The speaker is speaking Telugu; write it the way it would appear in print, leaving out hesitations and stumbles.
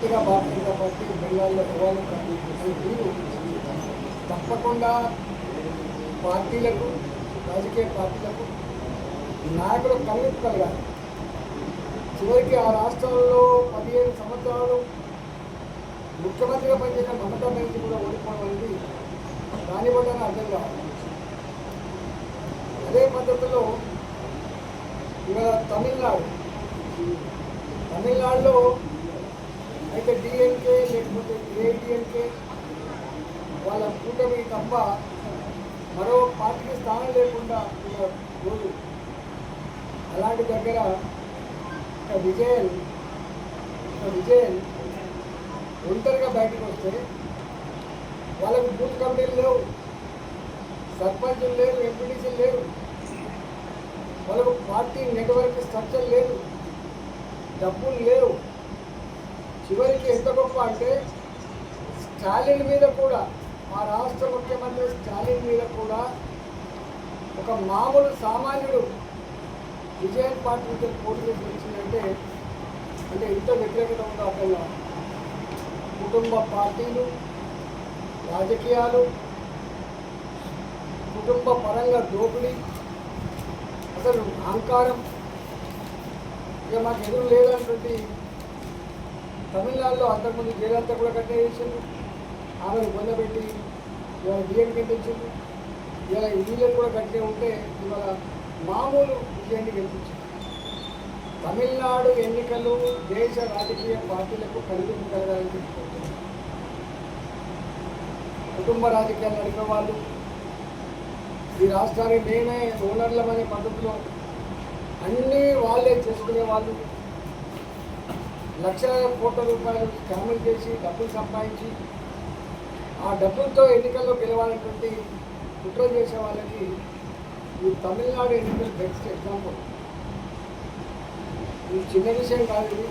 భారతీయ జనతా పార్టీ బెంగాల్లో సవాలు మీరు తప్పకుండా పార్టీలకు రాజకీయ పార్టీలకు నాయకులు కనువిప్పు కలగాలి. చివరికి ఆ రాష్ట్రాల్లో 15 సంవత్సరాలు ముఖ్యమంత్రిగా పనిచేసిన మమతా బెనర్జీ కూడా ఓడిపోవడం అనేది దానివల్ల అర్థం కావాలి. అదే పద్ధతిలో ఇవాళ తమిళనాడులో అయితే డిఎంకే లేకపోతే ఏఐడిఎంకే వాళ్ళ కూటమి తప్ప మరో పార్టీకి స్థానం లేకుండా ఉన్న రోజు. అలాంటి దగ్గర విజయన్ ఒంటరిగా బయటకు వస్తే వాళ్ళకు బూత్ కమిటీలు లేవు, సర్పంచులు లేరు, ఎంపీటీసీలు లేరు, వాళ్ళకు పార్టీ నెట్వర్క్ స్ట్రక్చర్ లేదు, డబ్బులు లేవు. చివరికి ఎంత గొప్ప అంటే స్టాలిన్ మీద కూడా, మా రాష్ట్ర ముఖ్యమంత్రి స్టాలిన్ మీద కూడా ఒక మామూలు సామాన్యుడు విజయన్ పార్టీ నుంచి పోటీ చేసి వచ్చిందంటే అంటే ఇంత వ్యతిరేకత ఉందో అర్థం కాదు. కుటుంబ పార్టీలు, రాజకీయాలు, కుటుంబ పరంగా దోపిడీ, అసలు అహంకారం ఇక మాకు ఎదురు లేదన్నటువంటి తమిళనాడులో అంతకుముందు జయలలిత కూడా కట్టే చేసిండు, ఆమెను పొందబెట్టి ఇవాళ డిఎంకే తెచ్చిండు, ఇవాళ వీళ్ళని కూడా కట్టే ఉంటే ఇవాళ మామూలు విజయాన్ని గెలిపించింది. తమిళనాడు ఎన్నికలు దేశ రాజకీయ పార్టీలకు కనువిప్పు కలగాలని చెప్పుకుంటున్నారు. కుటుంబ రాజకీయాలు నడిపే వాళ్ళు, ఈ రాష్ట్రానికి మేమే ఓనర్లమనే పద్ధతిలో అన్నీ వాళ్ళే చేసుకునే వాళ్ళు, లక్షల కోట్ల రూపాయలు స్కాములు చేసి డబ్బులు సంపాదించి ఆ డబ్బులతో ఎన్నికల్లో గెలవాలన్నటువంటి కుట్ర చేసే వాళ్ళకి ఈ తమిళనాడు ఎన్నికలు బెస్ట్ ఎగ్జాంపుల్. ఇది చిన్న విషయం కాదు. ఇది